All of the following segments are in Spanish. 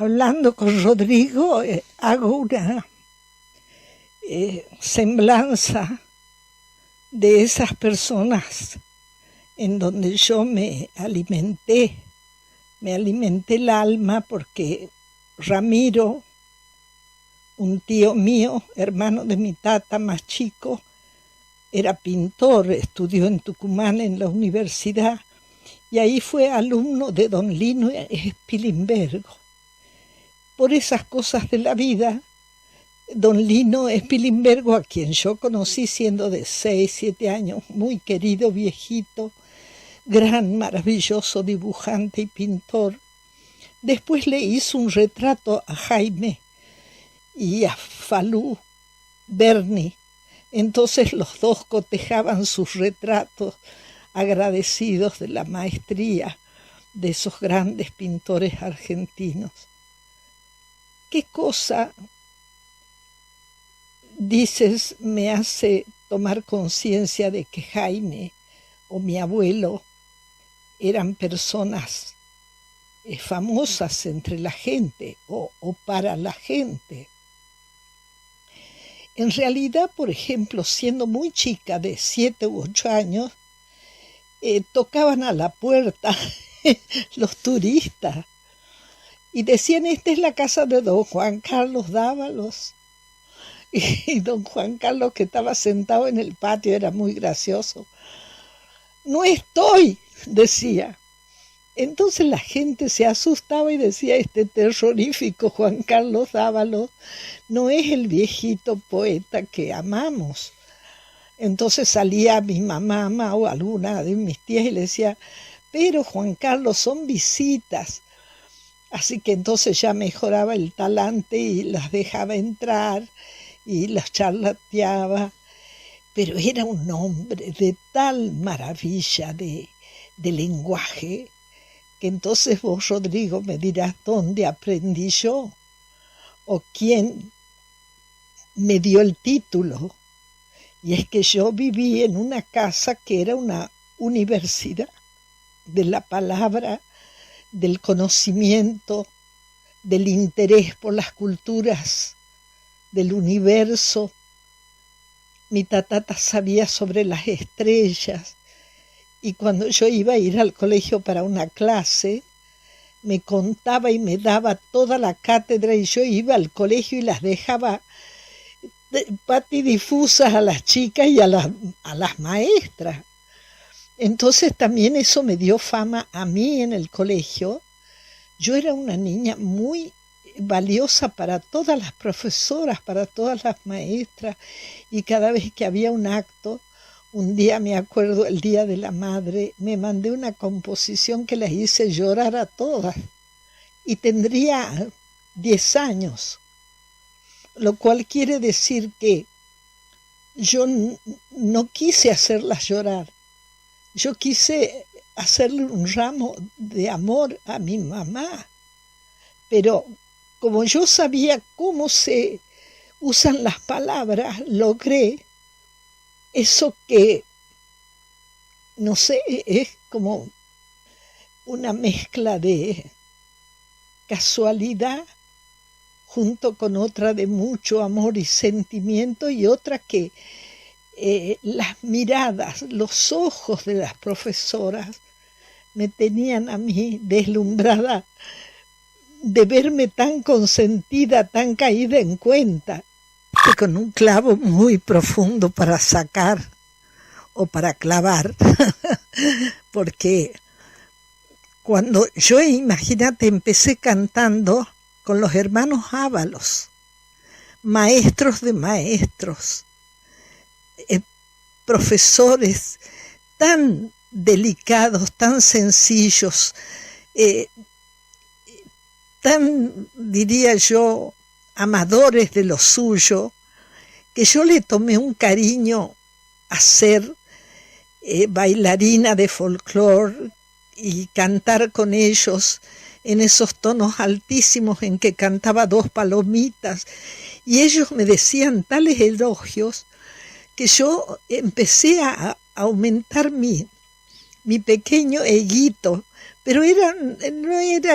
hablando con Rodrigo, hago una semblanza de esas personas en donde yo me alimenté el alma, porque Ramiro, un tío mío, hermano de mi tata más chico, era pintor, estudió en Tucumán en la universidad, y ahí fue alumno de don Lino Spilimbergo. Por esas cosas de la vida, don Lino Spilimbergo, a quien yo conocí siendo de 6, 7 años, muy querido viejito, gran, maravilloso dibujante y pintor, después le hizo un retrato a Jaime y a Falú Berni. Entonces los dos cotejaban sus retratos, agradecidos de la maestría de esos grandes pintores argentinos. ¿Qué cosa, dices, me hace tomar conciencia de que Jaime o mi abuelo eran personas famosas entre la gente o para la gente? En realidad, por ejemplo, siendo muy chica, de 7 u 8 años, tocaban a la puerta los turistas y decían: esta es la casa de don Juan Carlos Dávalos. Y don Juan Carlos, que estaba sentado en el patio, era muy gracioso. No estoy, decía. Entonces la gente se asustaba y decía: este terrorífico Juan Carlos Dávalos no es el viejito poeta que amamos. Entonces salía mi mamá o alguna de mis tías y le decía: pero Juan Carlos, son visitas. Así que entonces ya mejoraba el talante y las dejaba entrar y las charlateaba. Pero era un hombre de tal maravilla de lenguaje, que entonces vos, Rodrigo, me dirás dónde aprendí yo o quién me dio el título. Y es que yo viví en una casa que era una universidad de la palabra, del conocimiento, del interés por las culturas, del universo. Mi tatata sabía sobre las estrellas, y cuando yo iba a ir al colegio para una clase, me contaba y me daba toda la cátedra, y yo iba al colegio y las dejaba patidifusas a las chicas y a las maestras. Entonces también eso me dio fama a mí en el colegio. Yo era una niña muy valiosa para todas las profesoras, para todas las maestras, y cada vez que había un acto, un día me acuerdo, el Día de la Madre, me mandé una composición que las hice llorar a todas, y tendría 10 años, lo cual quiere decir que yo no quise hacerlas llorar, yo quise hacerle un ramo de amor a mi mamá, pero como yo sabía cómo se usan las palabras, logré eso que, no sé, es como una mezcla de casualidad junto con otra de mucho amor y sentimiento, y otra que las miradas, los ojos de las profesoras me tenían a mí deslumbrada de verme tan consentida, tan caída en cuenta, y con un clavo muy profundo para sacar o para clavar, porque cuando yo, imagínate, empecé cantando con los hermanos Ábalos, maestros de maestros, profesores tan delicados, tan sencillos, tan, diría yo, amadores de lo suyo, que yo le tomé un cariño a ser bailarina de folclore y cantar con ellos en esos tonos altísimos en que cantaba Dos Palomitas, y ellos me decían tales elogios que yo empecé a aumentar mi pequeño eguito Pero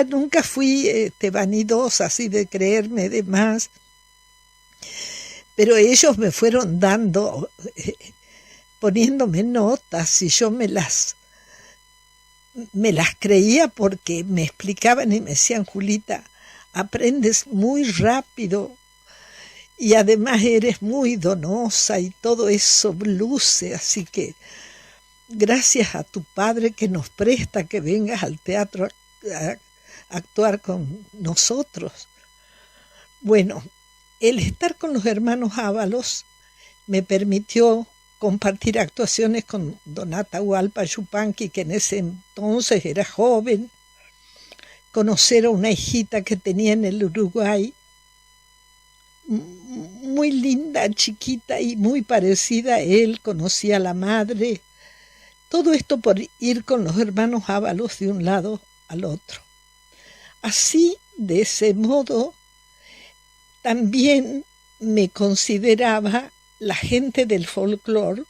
nunca fui vanidosa, así de creerme de más. Pero ellos me fueron dando, poniéndome notas, y yo me las creía porque me explicaban y me decían: Julita, aprendes muy rápido y además eres muy donosa y todo eso luce, así que gracias a tu padre que nos presta que vengas al teatro a actuar con nosotros. Bueno, el estar con los hermanos Ábalos me permitió compartir actuaciones con don Atahualpa Yupanqui, que en ese entonces era joven, conocer a una hijita que tenía en el Uruguay, muy linda, chiquita y muy parecida a él, conocí a la madre. Todo esto por ir con los hermanos Ábalos de un lado al otro. Así, de ese modo, también me consideraba la gente del folclore,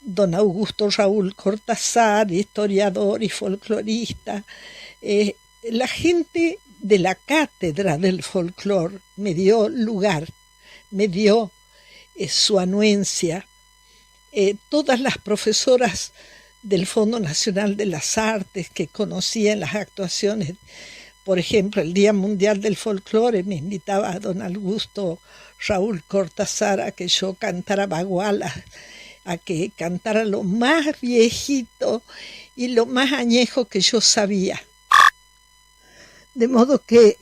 don Augusto Raúl Cortázar, historiador y folclorista, la gente de la cátedra del folclore me dio lugar, me dio su anuencia. Todas las profesoras del Fondo Nacional de las Artes que conocían las actuaciones, por ejemplo, el Día Mundial del Folclore, me invitaba a don Augusto Raúl Cortázar a que yo cantara bagualas, a que cantara lo más viejito y lo más añejo que yo sabía. De modo que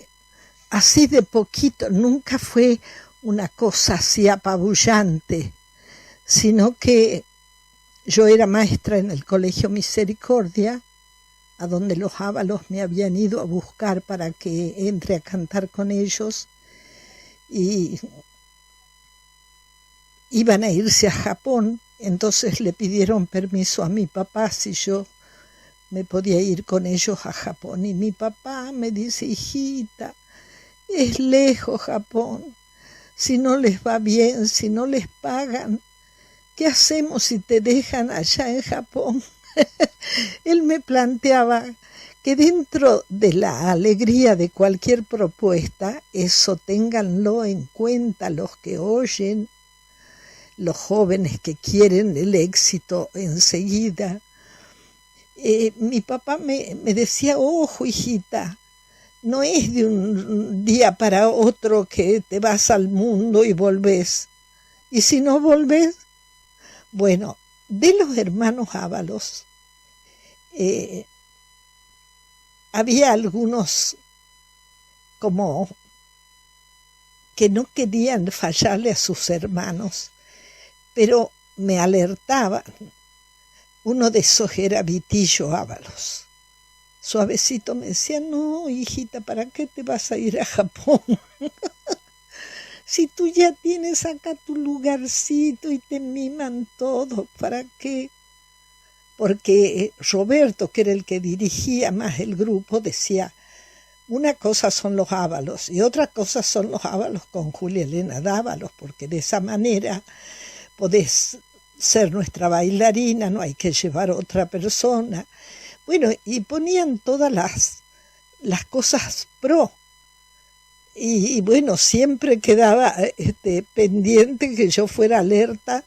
así de poquito, nunca fue una cosa así apabullante, sino que yo era maestra en el Colegio Misericordia, a donde los Ábalos me habían ido a buscar para que entre a cantar con ellos, y iban a irse a Japón. Entonces le pidieron permiso a mi papá si yo me podía ir con ellos a Japón. Y mi papá me dice: hijita, es lejos Japón, si no les va bien, si no les pagan, ¿qué hacemos si te dejan allá en Japón? Él me planteaba que dentro de la alegría de cualquier propuesta, eso ténganlo en cuenta los que oyen, los jóvenes que quieren el éxito enseguida. Mi papá me decía: ojo, hijita, no es de un día para otro que te vas al mundo y volvés. ¿Y si no volvés? Bueno, de los hermanos Ábalos, había algunos como que no querían fallarle a sus hermanos, pero me alertaban. Uno de esos era Vitillo Ábalos. Suavecito me decía: no, hijita, ¿para qué te vas a ir a Japón? Si tú ya tienes acá tu lugarcito y te miman todo, ¿para qué? Porque Roberto, que era el que dirigía más el grupo, decía: una cosa son los Ábalos y otra cosa son los Ábalos con Julia Elena Dávalos, porque de esa manera podés ser nuestra bailarina, no hay que llevar a otra persona. Bueno, y ponían todas las cosas pro. Y bueno, siempre quedaba pendiente que yo fuera alerta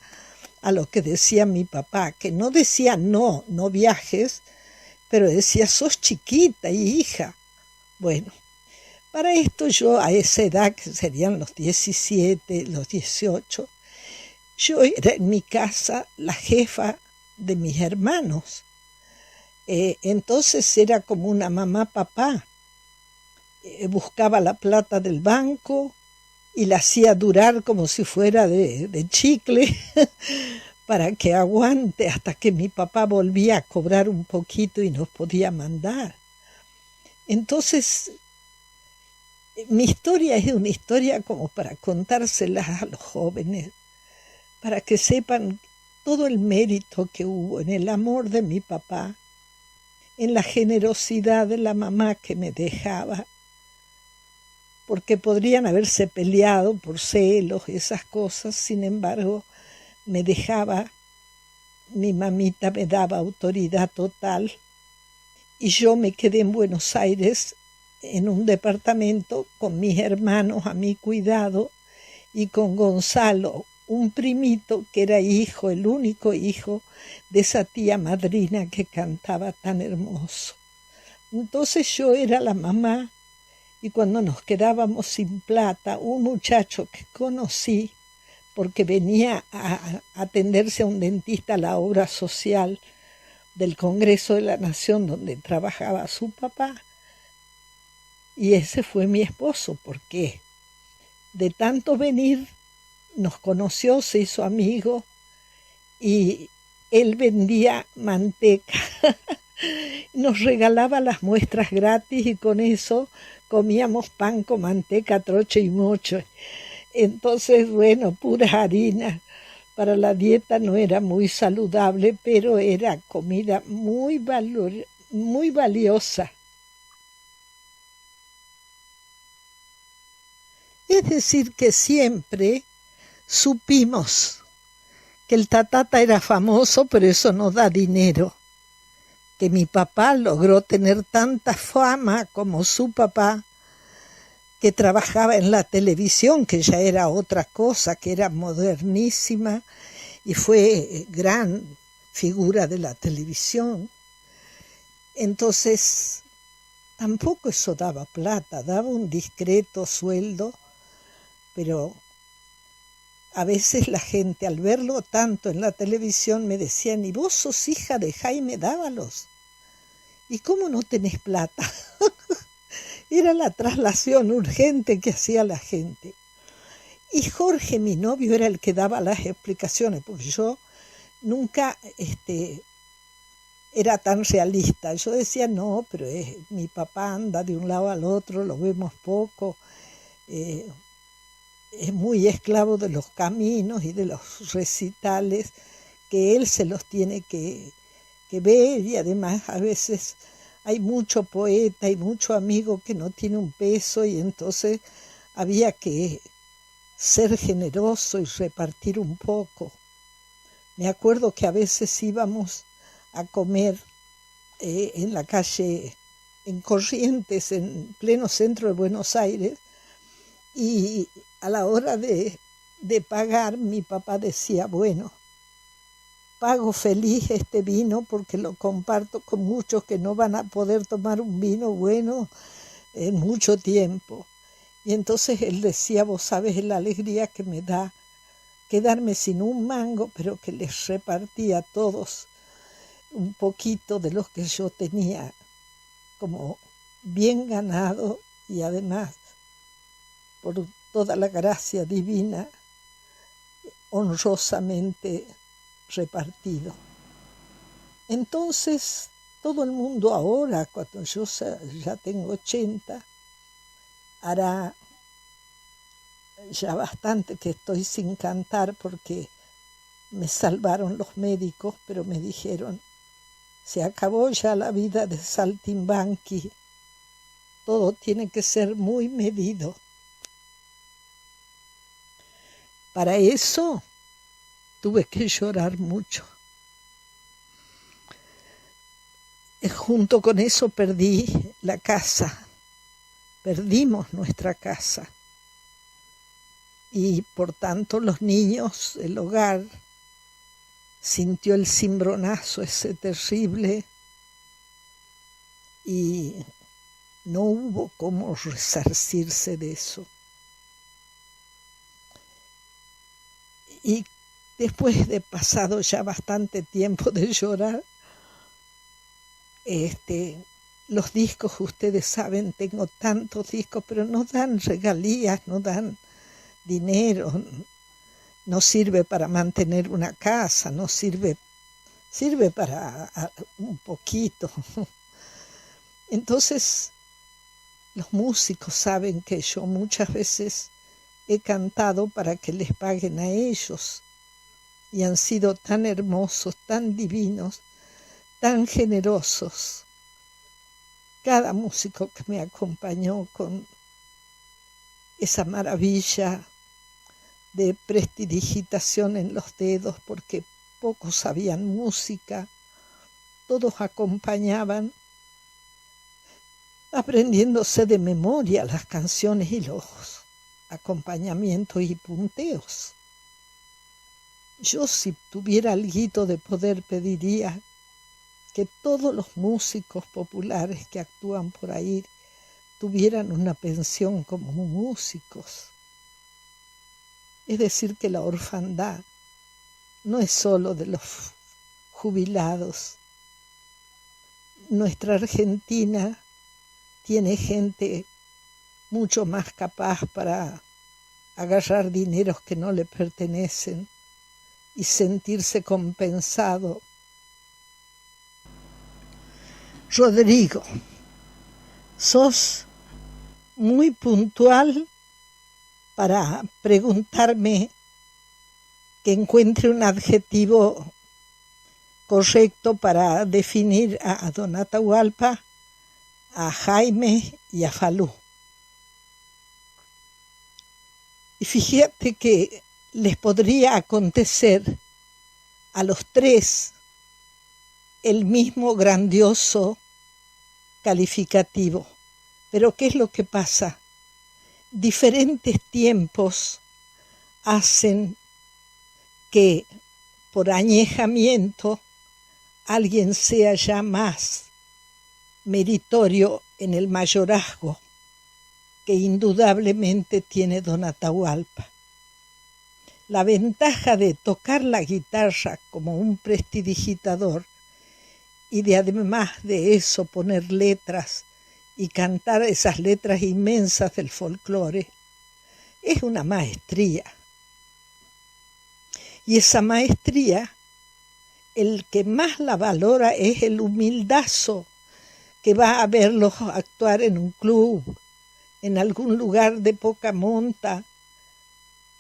a lo que decía mi papá, que no decía no viajes, pero decía: sos chiquita y hija. Bueno, para esto yo a esa edad, que serían los 17, los 18, yo era en mi casa la jefa de mis hermanos. Entonces era como una mamá-papá. Buscaba la plata del banco y la hacía durar como si fuera de chicle para que aguante hasta que mi papá volvía a cobrar un poquito y nos podía mandar. Entonces, mi historia es una historia como para contárselas a los jóvenes, para que sepan todo el mérito que hubo en el amor de mi papá, en la generosidad de la mamá que me dejaba, porque podrían haberse peleado por celos, esas cosas. Sin embargo, me dejaba, mi mamita me daba autoridad total, y yo me quedé en Buenos Aires en un departamento con mis hermanos a mi cuidado y con Gonzalo, un primito que era hijo, el único hijo de esa tía madrina que cantaba tan hermoso. Entonces yo era la mamá y cuando nos quedábamos sin plata, un muchacho que conocí, porque venía a atenderse a un dentista a la obra social del Congreso de la Nación donde trabajaba su papá, y ese fue mi esposo, porque de tanto venir nos conoció, se hizo amigo, y él vendía manteca. Nos regalaba las muestras gratis y con eso comíamos pan con manteca, troche y mocho. Entonces, bueno, pura harina. Para la dieta no era muy saludable, pero era comida muy valiosa. Es decir, que siempre supimos que el tatata era famoso, pero eso no da dinero. Que mi papá logró tener tanta fama como su papá, que trabajaba en la televisión, que ya era otra cosa, que era modernísima, y fue gran figura de la televisión. Entonces, tampoco eso daba plata, daba un discreto sueldo, pero a veces la gente al verlo tanto en la televisión me decían, ¿y vos sos hija de Jaime Dávalos? ¿Y cómo no tenés plata? Era la traslación urgente que hacía la gente. Y Jorge, mi novio, era el que daba las explicaciones, porque yo nunca era tan realista. Yo decía, no, pero mi papá anda de un lado al otro, lo vemos poco, es muy esclavo de los caminos y de los recitales, que él se los tiene que ver, y además a veces hay mucho poeta y mucho amigo que no tiene un peso, y entonces había que ser generoso y repartir un poco. Me acuerdo que a veces íbamos a comer en la calle, en Corrientes, en pleno centro de Buenos Aires, y a la hora de pagar, mi papá decía, bueno, pago feliz este vino porque lo comparto con muchos que no van a poder tomar un vino bueno en mucho tiempo. Y entonces él decía, vos sabes la alegría que me da quedarme sin un mango, pero que les repartía a todos un poquito de los que yo tenía como bien ganado, y además por toda la gracia divina honrosamente repartido. Entonces todo el mundo ahora, cuando yo ya tengo 80, hará ya bastante que estoy sin cantar porque me salvaron los médicos, pero me dijeron, se acabó ya la vida de saltimbanqui, todo tiene que ser muy medido. Para eso tuve que llorar mucho. Junto con eso perdí la casa, perdimos nuestra casa. Y por tanto los niños, el hogar, sintió el cimbronazo ese terrible y no hubo cómo resarcirse de eso. Y después de pasado ya bastante tiempo de llorar, los discos, ustedes saben, tengo tantos discos, pero no dan regalías, no dan dinero, no sirve para mantener una casa, no sirve para un poquito. Entonces, los músicos saben que yo muchas veces he cantado para que les paguen a ellos, y han sido tan hermosos, tan divinos, tan generosos. Cada músico que me acompañó con esa maravilla de prestidigitación en los dedos, porque pocos sabían música, todos acompañaban aprendiéndose de memoria las canciones y los acompañamientos y punteos. Yo, si tuviera alguito de poder, pediría que todos los músicos populares que actúan por ahí tuvieran una pensión como músicos. Es decir, que la orfandad no es solo de los jubilados. Nuestra Argentina tiene gente mucho más capaz para agarrar dineros que no le pertenecen y sentirse compensado. Rodrigo, sos muy puntual para preguntarme que encuentre un adjetivo correcto para definir a don Atahualpa, a Jaime y a Falú. Y fíjate que les podría acontecer a los tres el mismo grandioso calificativo. Pero ¿qué es lo que pasa? Diferentes tiempos hacen que por añejamiento alguien sea ya más meritorio en el mayorazgo que indudablemente tiene don Atahualpa. La ventaja de tocar la guitarra como un prestidigitador y de además de eso poner letras y cantar esas letras inmensas del folclore es una maestría. Y esa maestría, el que más la valora es el humildazo que va a verlos actuar en un club, en algún lugar de poca monta,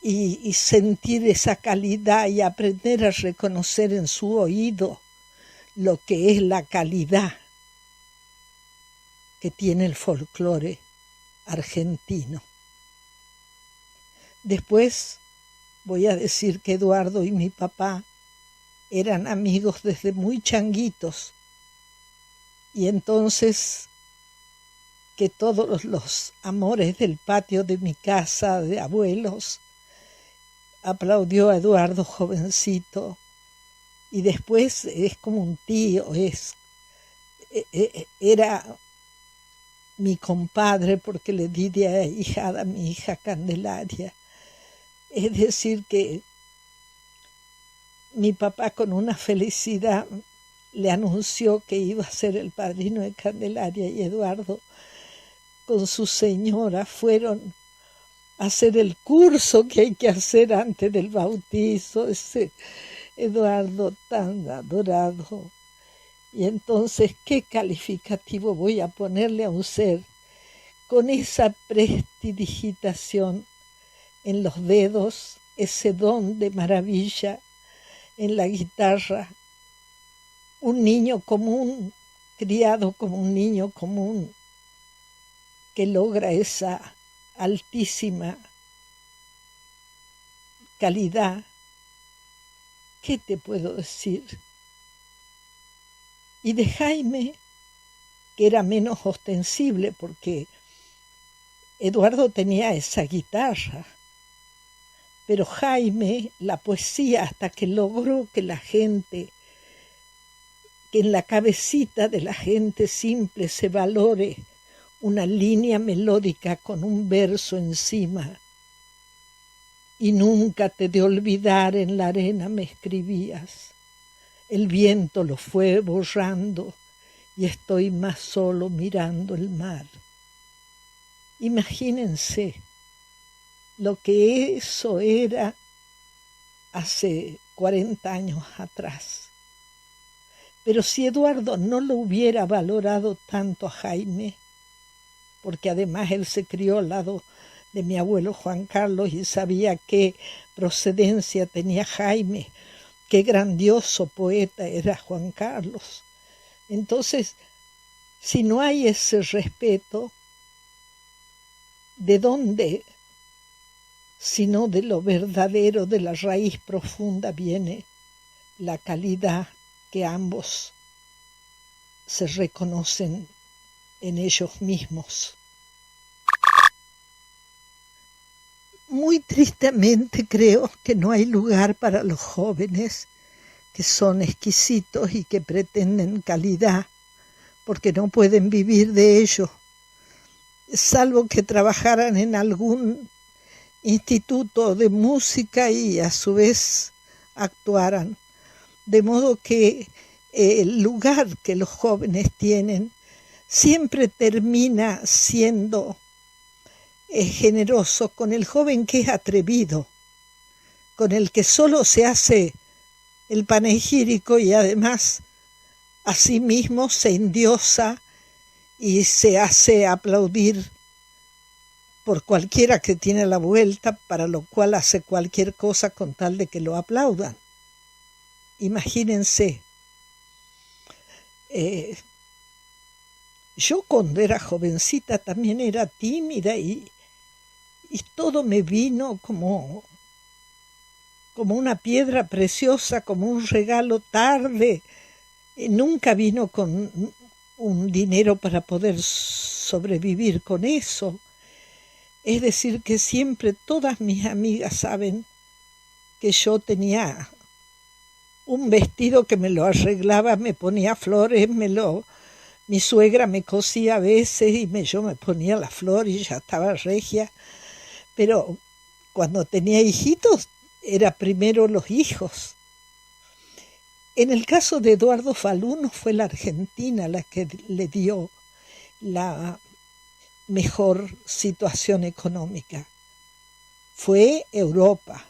y sentir esa calidad y aprender a reconocer en su oído lo que es la calidad que tiene el folclore argentino. Después voy a decir que Eduardo y mi papá eran amigos desde muy changuitos, y entonces que todos los amores del patio de mi casa de abuelos aplaudió a Eduardo jovencito, y después es como un tío, era mi compadre porque le di de ahijada a mi hija Candelaria. Es decir que mi papá con una felicidad le anunció que iba a ser el padrino de Candelaria, y Eduardo con su señora fueron a hacer el curso que hay que hacer antes del bautizo. Ese Eduardo tan adorado. Y entonces, ¿qué calificativo voy a ponerle a un ser con esa prestidigitación en los dedos, ese don de maravilla en la guitarra? Un niño común, criado como un niño común, que logra esa altísima calidad. ¿Qué te puedo decir? Y de Jaime, que era menos ostensible, porque Eduardo tenía esa guitarra, pero Jaime, la poesía, hasta que logró que la gente, que en la cabecita de la gente simple se valore una línea melódica con un verso encima. Y nunca te de olvidar, en la arena me escribías. El viento lo fue borrando y estoy más solo mirando el mar. Imagínense lo que eso era hace 40 años atrás. Pero si Eduardo no lo hubiera valorado tanto a Jaime, porque además él se crió al lado de mi abuelo Juan Carlos y sabía qué procedencia tenía Jaime, qué grandioso poeta era Juan Carlos. Entonces, si no hay ese respeto, ¿de dónde? Sino de lo verdadero, de la raíz profunda, viene la calidad que ambos se reconocen en ellos mismos. Muy tristemente creo que no hay lugar para los jóvenes que son exquisitos y que pretenden calidad, porque no pueden vivir de ello, salvo que trabajaran en algún instituto de música y a su vez actuaran. De modo que el lugar que los jóvenes tienen siempre termina siendo generoso con el joven que es atrevido, con el que solo se hace el panegírico y además a sí mismo se endiosa y se hace aplaudir por cualquiera que tiene la vuelta, para lo cual hace cualquier cosa con tal de que lo aplaudan. Imagínense, yo cuando era jovencita también era tímida y todo me vino como una piedra preciosa, como un regalo tarde. Nunca vino con un dinero para poder sobrevivir con eso. Es decir, que siempre todas mis amigas saben que yo tenía un vestido que me lo arreglaba, me ponía flores, mi suegra me cosía a veces y yo me ponía la flor y ya estaba regia. Pero cuando tenía hijitos, era primero los hijos. En el caso de Eduardo Falú, no fue la Argentina la que le dio la mejor situación económica. Fue Europa.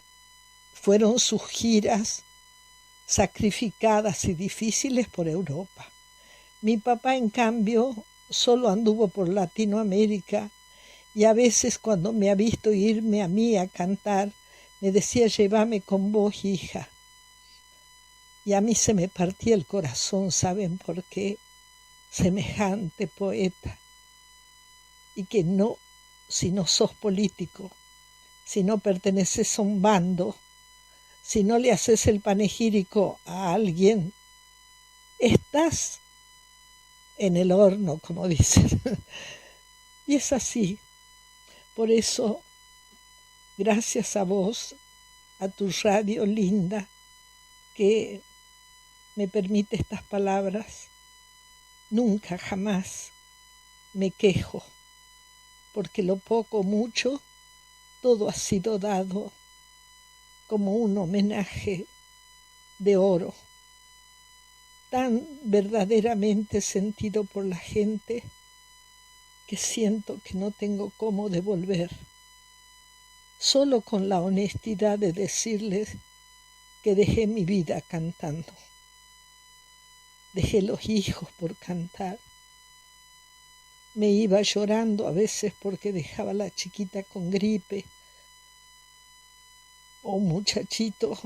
Fueron sus giras sacrificadas y difíciles por Europa. Mi papá, en cambio, solo anduvo por Latinoamérica y a veces cuando me ha visto irme a mí a cantar, me decía: llévame con vos, hija. Y a mí se me partía el corazón, ¿saben por qué? Semejante poeta. Y que no, si no sos político, si no perteneces a un bando, si no le haces el panegírico a alguien, estás en el horno, como dicen. Y es así. Por eso, gracias a vos, a tu radio linda, que me permite estas palabras, nunca jamás me quejo, porque lo poco o mucho, todo ha sido dado como un homenaje de oro, tan verdaderamente sentido por la gente, que siento que no tengo cómo devolver, solo con la honestidad de decirles que dejé mi vida cantando. Dejé los hijos por cantar. Me iba llorando a veces porque dejaba a la chiquita con gripe o un muchachito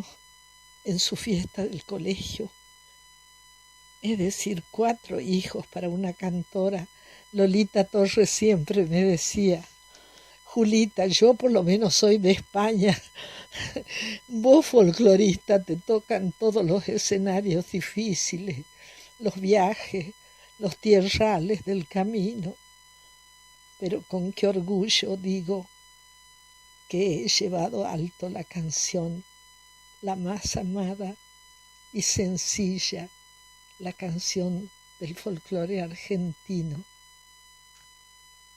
en su fiesta del colegio. Es decir, 4 hijos para una cantora. Lolita Torres siempre me decía: Julita, yo por lo menos soy de España. Vos, folclorista, te tocan todos los escenarios difíciles, los viajes, los tierrales del camino. Pero con qué orgullo digo que he llevado alto la canción, la más amada y sencilla, la canción del folclore argentino.